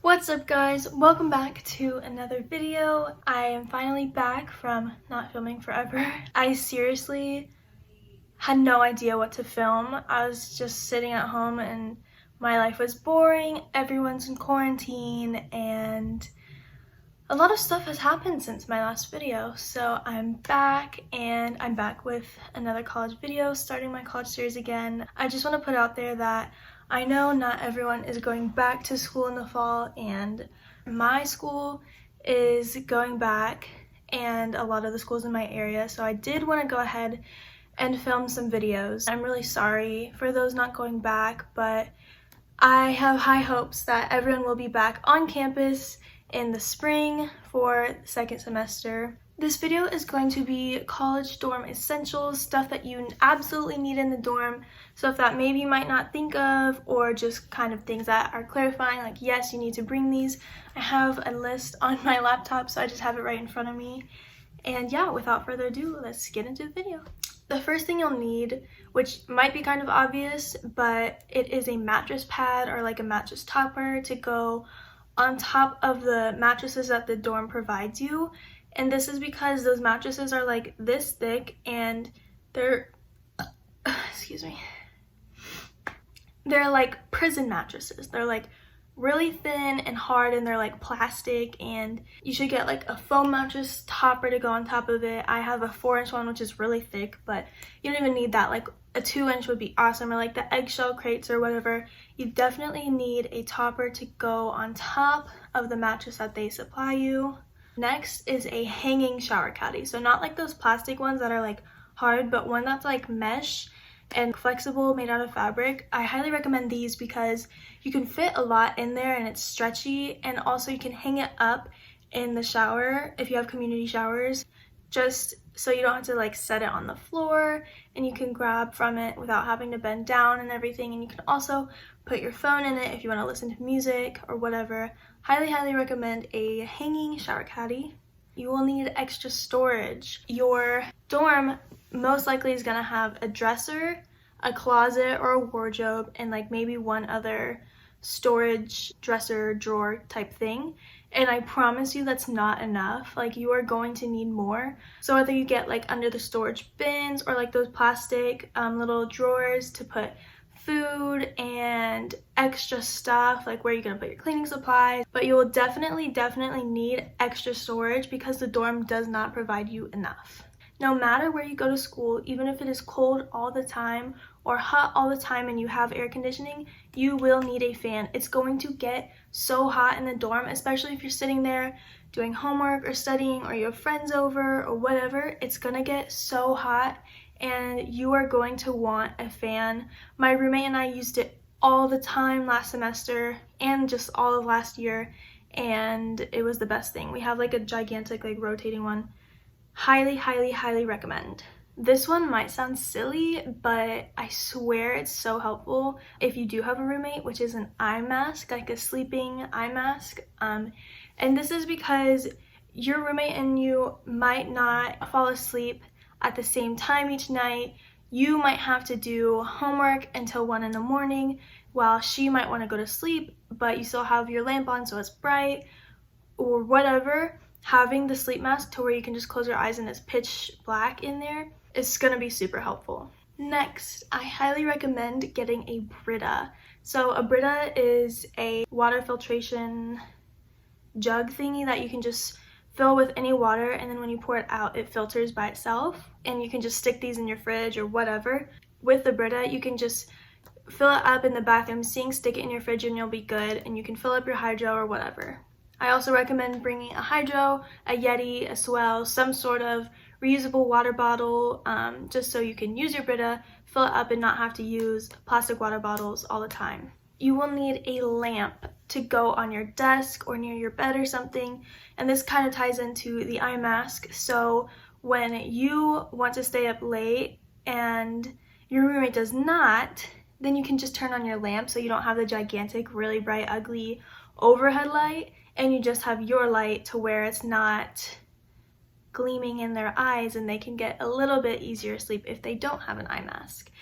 What's up guys? Welcome back to another video. I am finally back from not filming forever. I seriously had no idea what to film. I was just sitting at home and my life was boring. Everyone's in quarantine and a lot of stuff has happened since my last video. So I'm back and I'm back with another college video, starting my college series again. I just want to put out there that I know not everyone is going back to school in the fall, and my school is going back and a lot of the schools in my area, so I did want to go ahead and film some videos. I'm really sorry for those not going back, but I have high hopes that everyone will be back on campus in the spring for the second semester. This video is going to be college dorm essentials, stuff that you absolutely need in the dorm, stuff that maybe you might not think of, or just kind of things that are clarifying, like yes, you need to bring these. I have a list on my laptop, so I just have it right in front of me. And yeah, without further ado, let's get into the video. The first thing you'll need, which might be kind of obvious, but it is a mattress pad or like a mattress topper to go on top of the mattresses that the dorm provides you. And this is because those mattresses are like this thick and they're they're like prison mattresses. They're like really thin and hard and they're like plastic, and you should get like a foam mattress topper to go on top of it. I have a 4-inch one which is really thick, but you don't even need that. Like a 2-inch would be awesome, or like the eggshell crates or whatever. You definitely need a topper to go on top of the mattress that they supply you. Next is a hanging shower caddy. So not like those plastic ones that are like hard, but one that's like mesh and flexible, made out of fabric. I highly recommend these because you can fit a lot in there and it's stretchy, and also you can hang it up in the shower if you have community showers, just so you don't have to like set it on the floor, and you can grab from it without having to bend down and everything. And you can also put your phone in it if you want to listen to music or whatever. Highly recommend a hanging shower caddy. You will need extra storage. Your dorm most likely is gonna have a dresser, a closet, or a wardrobe, and like maybe one other storage dresser drawer type thing. And I promise you that's not enough. Like, you are going to need more. So whether you get like under the storage bins or like those plastic little drawers to put food and extra stuff, like where you're gonna put your cleaning supplies, but you will definitely need extra storage because the dorm does not provide you enough. No matter where you go to school, even if it is cold all the time or hot all the time and you have air conditioning, you will need a fan. It's going to get so hot in the dorm, especially if you're sitting there doing homework or studying, or you have friends over or whatever. It's gonna get so hot and you are going to want a fan. My roommate and I used it all the time last semester and just all of last year, and it was the best thing. We have like a gigantic like rotating one. Highly recommend. This one might sound silly, but I swear it's so helpful if you do have a roommate, which is an eye mask, like a sleeping eye mask. And this is because your roommate and you might not fall asleep at the same time each night. You might have to do homework until 1 in the morning while she might want to go to sleep, but you still have your lamp on so it's bright or whatever. Having the sleep mask to where you can just close your eyes and it's pitch black in there is going to be super helpful. Next, I highly recommend getting a Brita. So a Brita is a water filtration jug thingy that you can just fill with any water, and then when you pour it out, it filters by itself, and you can just stick these in your fridge or whatever. With the Brita, you can just fill it up in the bathroom sink, stick it in your fridge, and you'll be good, and you can fill up your hydro or whatever. I also recommend bringing a hydro, a Yeti, a Swell, some sort of reusable water bottle, just so you can use your Brita, fill it up, and not have to use plastic water bottles all the time. You will need a lamp to go on your desk or near your bed or something, and this kind of ties into the eye mask. So when you want to stay up late and your roommate does not, then you can just turn on your lamp so you don't have the gigantic, really bright, ugly overhead light, and you just have your light to where it's not gleaming in their eyes, and they can get a little bit easier sleep if they don't have an eye mask.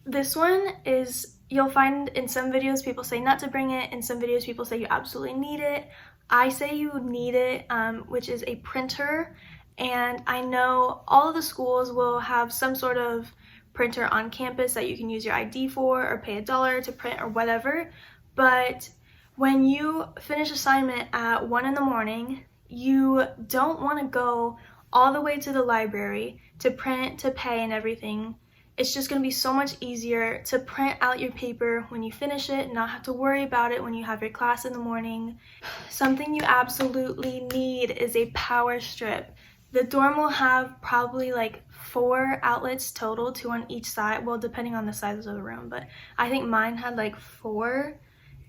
This one is you'll find in some videos people say not to bring it, in some videos people say you absolutely need it. I say you need it, which is a printer, and I know all of the schools will have some sort of printer on campus that you can use your ID for or pay $1 to print or whatever, but when you finish assignment at 1 in the morning, you don't want to go all the way to the library to print, to pay and everything. It's just going to be so much easier to print out your paper when you finish it and not have to worry about it when you have your class in the morning. Something you absolutely need is a power strip. The dorm will have probably like 4 outlets total, 2 on each side, well depending on the size of the room, but I think mine had like 4.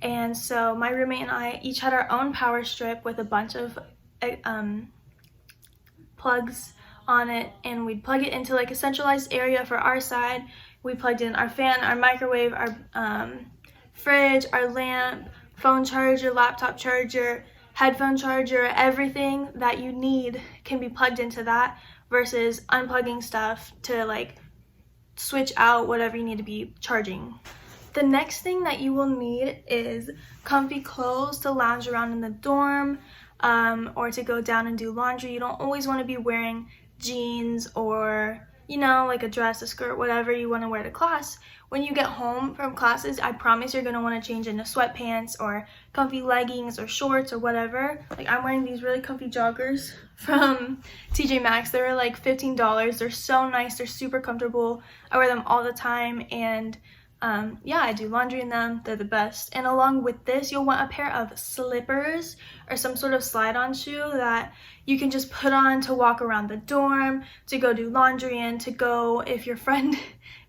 And so my roommate and I each had our own power strip with a bunch of plugs on it, and we'd plug it into like a centralized area for our side. We plugged in our fan, our microwave, our fridge, our lamp, phone charger, laptop charger, headphone charger. Everything that you need can be plugged into that versus unplugging stuff to like switch out whatever you need to be charging. The next thing that you will need is comfy clothes to lounge around in the dorm, or to go down and do laundry. You don't always want to be wearing jeans or, you know, like a dress, a skirt, whatever you want to wear to class. When you get home from classes, I promise you're going to want to change into sweatpants or comfy leggings or shorts or whatever. Like I'm wearing these really comfy joggers from TJ Maxx. They were like $15. They're so nice. They're super comfortable. I wear them all the time, and yeah, I do laundry in them. They're the best. And along with this, you'll want a pair of slippers or some sort of slide-on shoe that you can just put on to walk around the dorm, to go do laundry in, to go if your friend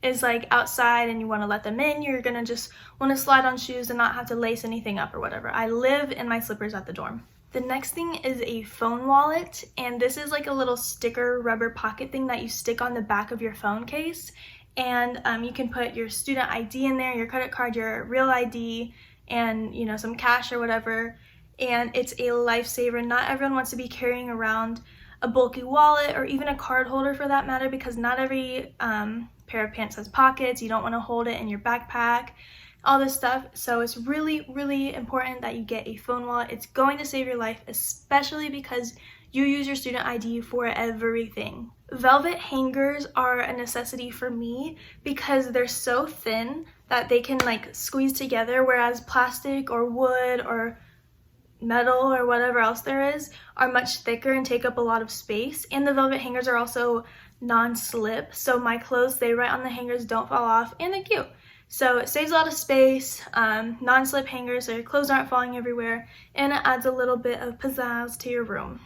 is like outside and you want to let them in, you're gonna just want to slide on shoes and not have to lace anything up or whatever. I live in my slippers at the dorm. The next thing is a phone wallet, and this is like a little sticker rubber pocket thing that you stick on the back of your phone case. And you can put your student ID in there, your credit card, your real ID, and you know, some cash or whatever. And it's a lifesaver. Not everyone wants to be carrying around a bulky wallet or even a card holder for that matter, because not every pair of pants has pockets. You don't want to hold it in your backpack, all this stuff. So it's really, really important that you get a phone wallet. It's going to save your life, especially because you use your student ID for everything. Velvet hangers are a necessity for me because they're so thin that they can like squeeze together, whereas plastic or wood or metal or whatever else there is are much thicker and take up a lot of space. And the velvet hangers are also non-slip, so my clothes stay right on the hangers, don't fall off, and they're cute. So it saves a lot of space, non-slip hangers so your clothes aren't falling everywhere, and it adds a little bit of pizzazz to your room.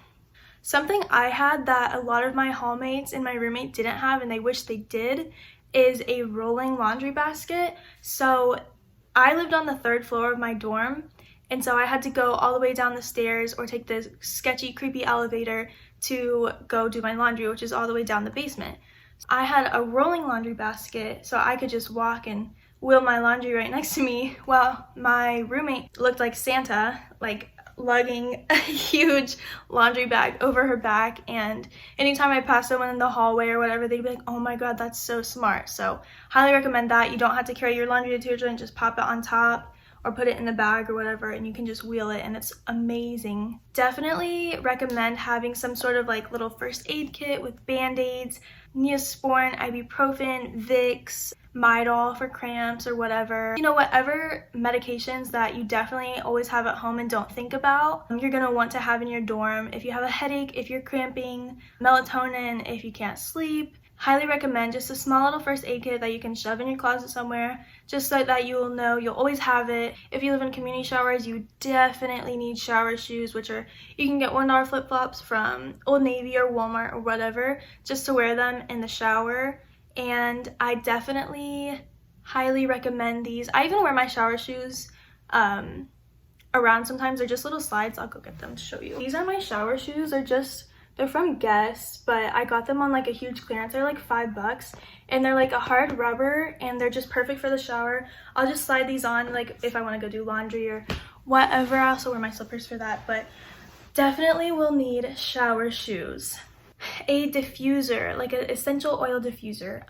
Something I had that a lot of my hallmates and my roommate didn't have, and they wish they did, is a rolling laundry basket. So I lived on the 3rd floor of my dorm, and so I had to go all the way down the stairs or take this sketchy, creepy elevator to go do my laundry, which is all the way down the basement. I had a rolling laundry basket, so I could just walk and wheel my laundry right next to me, while my roommate looked like Santa, like lugging a huge laundry bag over her back. And anytime I pass someone in the hallway or whatever, they'd be like, oh my god, that's so smart. So highly recommend that. You don't have to carry your laundry detergent, just pop it on top or put it in the bag or whatever, and you can just wheel it, and it's amazing. Definitely recommend having some sort of like little first aid kit with band-aids, Neosporin, ibuprofen, Vicks, Midol for cramps or whatever. You know, whatever medications that you definitely always have at home and don't think about, you're gonna want to have in your dorm. If you have a headache, if you're cramping, melatonin, if you can't sleep. Highly recommend just a small little first aid kit that you can shove in your closet somewhere, just so that you will know you'll always have it. If you live in community showers, you definitely need shower shoes, which are, you can get $1 flip-flops from Old Navy or Walmart or whatever, just to wear them in the shower. And I definitely highly recommend these. I even wear my shower shoes around sometimes. They're just little slides. I'll go get them to show you. These are my shower shoes. They're from Guess, but I got them on like a huge clearance. They're like $5, and they're like a hard rubber, and they're just perfect for the shower. I'll just slide these on like if I want to go do laundry or whatever. I also wear my slippers for that, but definitely will need shower shoes. a diffuser, like an essential oil diffuser.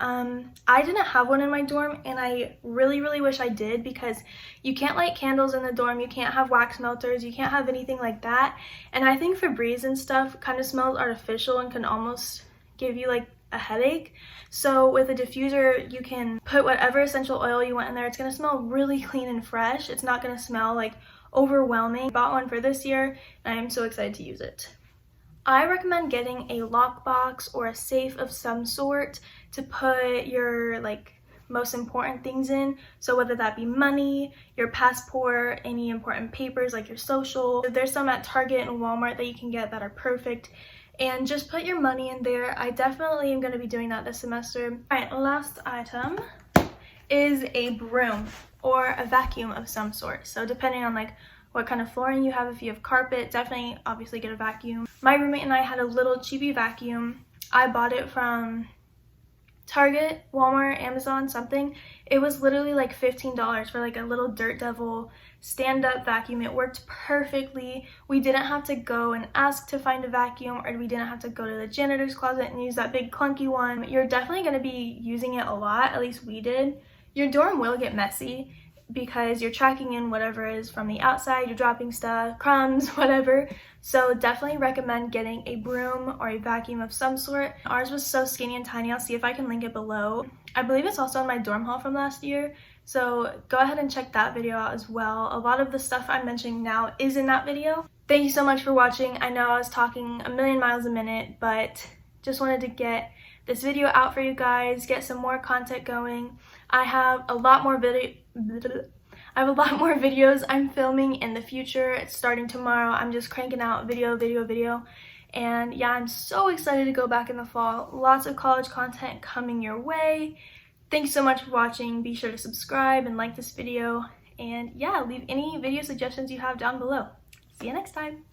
I didn't have one in my dorm, and I really wish I did, because you can't light candles in the dorm, you can't have wax melters, you can't have anything like that. And I think Febreze and stuff kind of smells artificial and can almost give you like a headache. So with a diffuser, you can put whatever essential oil you want in there. It's gonna smell really clean and fresh. It's not gonna smell like overwhelming. I bought one for this year, and I am so excited to use it. I recommend getting a lockbox or a safe of some sort to put your like most important things in. So whether that be money, your passport, any important papers like your social. There's some at Target and Walmart that you can get that are perfect. And just put your money in there. I definitely am going to be doing that this semester. Alright, last item is a broom or a vacuum of some sort. So depending on like what kind of flooring you have, if you have carpet, definitely obviously get a vacuum. My roommate and I had a little cheapy vacuum. I bought it from Target, Walmart, Amazon, something. It was literally like $15 for like a little Dirt Devil stand-up vacuum. It worked perfectly. We didn't have to go and ask to find a vacuum, or we didn't have to go to the janitor's closet and use that big clunky one. You're definitely going to be using it a lot, at least we did. Your dorm will get messy because you're tracking in whatever is from the outside, you're dropping stuff, crumbs, whatever. So definitely recommend getting a broom or a vacuum of some sort. Ours was so skinny and tiny. I'll see if I can link it below. I believe it's also in my dorm haul from last year, so go ahead and check that video out as well. A lot of the stuff I'm mentioning now is in that video. Thank you so much for watching. I know I was talking a million miles a minute, but just wanted to get this video out for you guys, get some more content going. I have a lot more videos I'm filming in the future. It's starting tomorrow. I'm just cranking out video. And yeah, I'm so excited to go back in the fall. Lots of college content coming your way. Thanks so much for watching. Be sure to subscribe and like this video. And yeah, leave any video suggestions you have down below. See you next time.